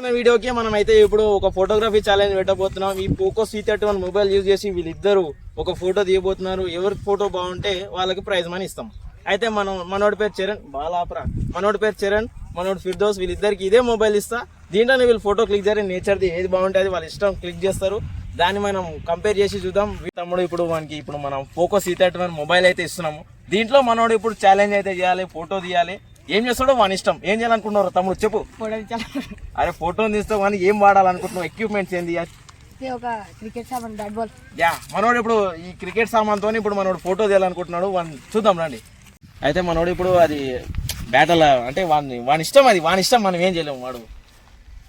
మన వీడియోకి మనం అయితే ఇప్పుడు ఒక ఫోటోగ్రఫీ ఛాలెంజ్ పెట్టబోతున్నాం. ఈ పోకో C31 మొబైల్ యూజ్ చేసి వీళ్ళిద్దరు ఒక ఫోటో తీయబోతున్నారు. ఎవరి ఫోటో బాగుంటే వాళ్ళకి ప్రైజ్ మనీ ఇస్తాం. అయితే మనోడి పేరు చరణ్, బాలాపురా, మనోడి పేరు చరణ్, మనోడు ఫిర్దోస్. వీళ్ళిద్దరికి ఇదే మొబైల్ ఇస్తా. దీంట్లోనే వీళ్ళు ఫోటో క్లిక్ చేయాలి. నేచర్ది ఏది బాగుంటుంది వాళ్ళ ఇష్టం క్లిక్ చేస్తారు. దాన్ని మనం కంపేర్ చేసి చూద్దాం. తమ్ముడు ఇప్పుడు మనం పోకో C31 మొబైల్ అయితే ఇస్తున్నాము. దీంట్లో మనోడు ఇప్పుడు ఛాలెంజ్ అయితే చేయాలి, ఫోటో తీయాలి. ఏం చేస్తాడో వాని ఇష్టం. ఏం చేయాలనుకుంటున్నారు తమ్ముడు చెప్పు. అరే ఫోటో తీస్తావు కానీ ఏం వాడాలనుకుంటున్నావు? ఎక్విప్మెంట్స్ ఏంది? క్రికెట్ సామాన్, బ్యాట్ బాల్. మనోడు ఇప్పుడు ఈ క్రికెట్ సామాన్తో ఇప్పుడు మనోడు ఫోటో తీయాలనుకుంటున్నాడు. వాడిని చూద్దాం రండి. అయితే మనోడు ఇప్పుడు అది బ్యాటల్ అంటే వాని ఇష్టం, అది వాని ఇష్టం, మనం ఏం చేయలేము. వాడు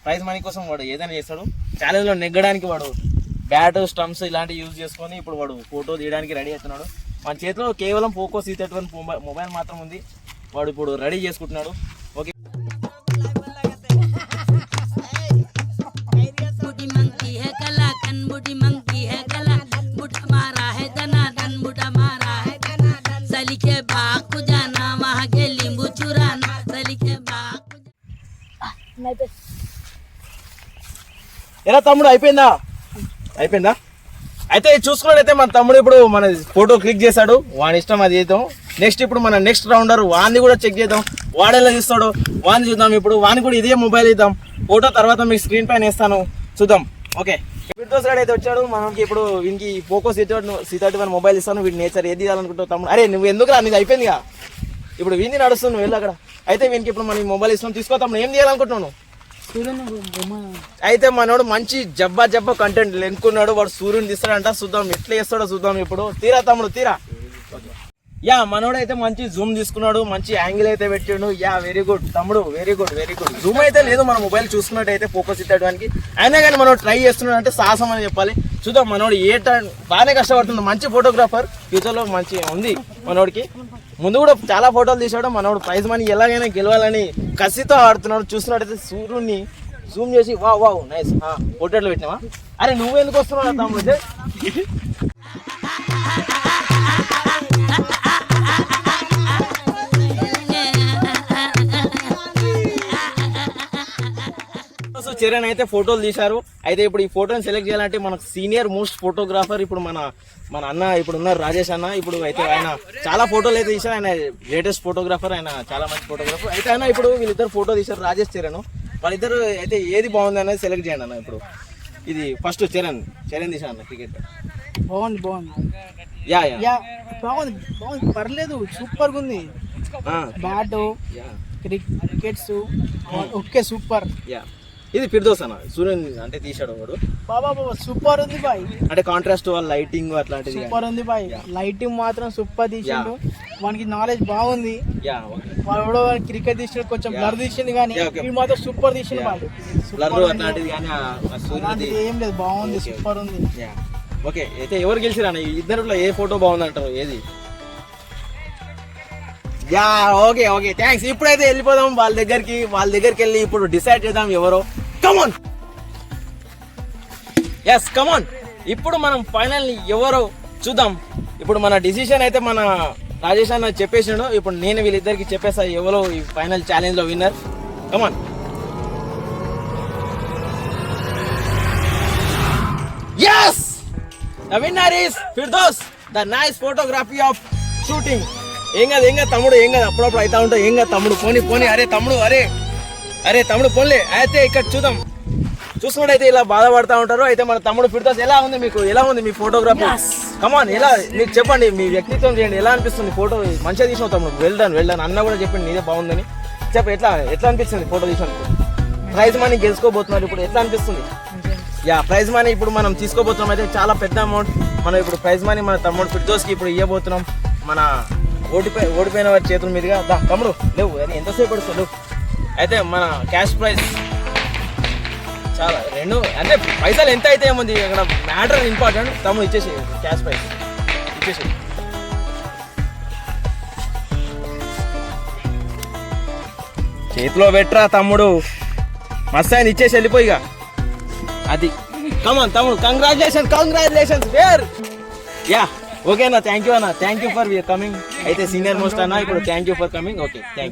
ప్రైజ్ మనీ కోసం వాడు ఏదైనా చేస్తాడు. ఛాలెంజ్లో నెగ్గడానికి వాడు బ్యాట్, స్టంప్స్ ఇలాంటివి యూజ్ చేసుకొని ఇప్పుడు వాడు ఫోటో తీయడానికి రెడీ అవుతున్నాడు. మన చేతిలో కేవలం పోకో C31 మొబైల్ మాత్రం ఉంది. వాడు ఇప్పుడు రెడీ చేసుకుంటున్నాడు. ఓకే, ఎలా తమ్ముడు అయిపోయిందా? అయితే చూసుకున్నట్టయితే మన తమ్ముడు ఇప్పుడు మన ఫోటో క్లిక్ చేశాడు. వాని ఇష్టం, అది చేద్దాం. నెక్స్ట్ ఇప్పుడు మన నెక్స్ట్ రౌండర్ వాడిని కూడా చెక్ చేద్దాం. వాడేలా తీస్తాడు వాడిని చూద్దాం. ఇప్పుడు వాని కూడా ఇదే మొబైల్ ఇద్దాం. ఫోటో తర్వాత మీకు స్క్రీన్ పైన వేస్తాను, చూద్దాం. ఓకే, ఫిర్దోస్ గారు అయితే వచ్చాడు. మనకి ఇప్పుడు వీనికి పోకో C31 మొబైల్ ఇస్తాను. వీడి నేచర్ ఏది తీయాలనుకుంటావు తమ్ముడు? అరే నువ్వు ఎందుకు రా, నీది అయిపోయిందిగా. ఇప్పుడు వీడిని నడుస్తుంది, నువ్వు వెళ్ళి అక్కడ. అయితే వీనికి ఇప్పుడు మన మొబైల్ ఇస్తాం, తీసుకో తమ్ముడు. ఏం తీయాలనుకుంటున్నాను? అయితే మనోడు మంచి జబ్బా కంటెంట్ లెనుకున్నాడు. వాడు సూర్యుని తీస్తాడంట. చూద్దాం ఎట్లా చేస్తాడో చూద్దాం. ఇప్పుడు తీరా తమ్ముడు తీరా. మనోడు అయితే మంచి జూమ్ తీసుకున్నాడు, మంచి యాంగిల్ అయితే పెట్టాడు. వెరీ గుడ్ తమ్ముడు, వెరీ గుడ్. జూమ్ అయితే లేదు మన మొబైల్ చూసుకున్నట్టయితే పోకో C31కి. అయినా కానీ మనోడు ట్రై చేస్తున్నాడు అంటే సాహసం అని చెప్పాలి. చూద్దాం మనోడు బాగానే కష్టపడుతుంది. మంచి ఫోటోగ్రాఫర్, ఫ్యూచర్లో మంచి ఉంది మనోడికి. ముందు కూడా చాలా ఫోటోలు తీసాడు. మనోడు ప్రైజ్ మనీ ఎలాగైనా గెలవాలని కసితో ఆడుతున్నాడు. చూస్తున్నట్టయితే సూర్యుడిని జూమ్ చేసి వావ్ నైస్ ఫోటోలు పెట్టినావా? అరే నువ్వు ఎందుకు వస్తున్నావు తమ్ముడు? చరణ్ అయితే ఫోటోలు తీశారు. అయితే ఇప్పుడు ఈ ఫోటోని సెలెక్ట్ చేయాలంటే మనకు సీనియర్ మోస్ట్ ఫోటోగ్రాఫర్ ఇప్పుడు మన అన్న ఇప్పుడు ఉన్నారు, రాజేష్ అన్న. ఇప్పుడు అయితే ఆయన చాలా ఫోటోలు అయితే తీశారు. ఆయన లేటెస్ట్ ఫోటోగ్రాఫర్, ఆయన చాలా మంచి ఫోటోగ్రాఫర్. అయితే ఆయన ఇప్పుడు వీళ్ళిద్దరు ఫోటో తీశారు, రాజేష్ చరణ్. వాళ్ళిద్దరు అయితే ఏది బాగుంది అనేది సెలెక్ట్ చేయండి అన్న. ఇప్పుడు ఇది ఫస్ట్ చరణ్ తీశాను అన్న. క్రికెట్ బాగుంది పర్లేదు, సూపర్ గా ఉంది. Bat, crickets okay super. ఇది ఫిర్దోస్ అన్న, సూర్యుని అంటే తీసాడు వాడు. బాబా సూపర్ ఉంది బాయ్. అంటే కాంట్రాస్ట్ లైటింగ్ అట్లాంటిది సూపర్ ఉంది బాయ్. లైటింగ్ మాత్రం సూపర్ తీసాడు. వానికి నాలెడ్జ్ బాగుంది. వాడు క్రికెట్ తీసాడు, కొంచెం బ్లర్ తీసింది కానీ ఇది మాత్రం సూపర్ తీసింది బాయ్. అట్లాంటిది కానీ ఏం లేదు, బాగుంది, సూపర్ ఉంది. ఓకే, అయితే ఎవరు గెలిచిరా ఇద్దరిలో ఏ ఫోటో బాగుంది అంటారు? ఏది? Okay thanks. ఇప్పుడైతే వెళ్ళిపోదాం వాళ్ళ దగ్గరికి వెళ్ళి ఇప్పుడు డిసైడ్ చేద్దాం ఎవరో. కమాన్, ఎస్ కమాన్. ఇప్పుడు మనం ఫైనల్ ఎవరో చూద్దాం. ఇప్పుడు మన డిసిషన్ అయితే మన రాజేష్ అన్న చెప్పేసాడు. ఇప్పుడు నేను వీళ్ళిద్దరికి చెప్పేసా ఎవరో ఈ ఫైనల్ ఛాలెంజ్ లో winner. Come on. yes the winner is Firdaus, the nice photography of shooting. ఏం కాదు తమ్ముడు, అప్పుడప్పుడు అవుతా ఉంటావు. ఏం కాదు తమ్ముడు, పోనీ. అరే తమ్ముడు పోన్లే. అయితే ఇక్కడ చూసుకున్నట్టయితే ఇలా బాధపడతా ఉంటారు. అయితే మన తమ్ముడు ఫిర్దోస్ ఎలా ఉంది మీకు? ఎలా ఉంది మీ ఫోటోగ్రఫీ? కమాన్, ఎలా మీకు చెప్పండి, మీ వ్యక్తిత్వం చేయండి. ఎలా అనిపిస్తుంది ఫోటో? మంచిగా తీసినావు తమ్ముడు, వెల్ డన్. అన్న కూడా చెప్పింది నీదే బాగుందని. ఎట్లా అనిపిస్తుంది ఫోటో తీసినందుకు? ప్రైజ్ మనీ గెలుచుకోబోతున్నారు ఇప్పుడు, ఎట్లా అనిపిస్తుంది? ప్రైజ్ మనీ ఇప్పుడు మనం తీసుకోబోతున్నాం. అయితే చాలా పెద్ద అమౌంట్. మనం ఇప్పుడు ప్రైజ్ మనీ మన తమ్ముడు ఫిర్దోస్కి ఇప్పుడు ఇవ్వబోతున్నాం. మన ఓడిపోయిన వారి చేతుల మీదుగా. తమ్ముడు లేవు, అది ఎంతసేపు పడుతుంది. అయితే మన క్యాష్ ప్రైజ్ చాలా అంటే పైసలు ఎంత అయితే ఏముంది అక్కడ మ్యాటర్ ఇంపార్టెంట్. తమ్ముడు ఇచ్చేసి క్యాష్ ప్రైజ్ ఇచ్చేసి. చేతిలో పెట్టరా తమ్ముడు, మస్తు ఆయన ఇచ్చేసి వెళ్ళిపోయిగా. అది కమాన్ తమ్ముడు, కంగ్రాచులేషన్స్ వేర్. ఓకే అన్న, థ్యాంక్ యూ అన్న, థ్యాంక్ యూ ఫర్ కమింగ్. అయితే సీనియర్ మోస్ట్ అన్న ఇప్పుడు thank you for coming. Okay, thank you.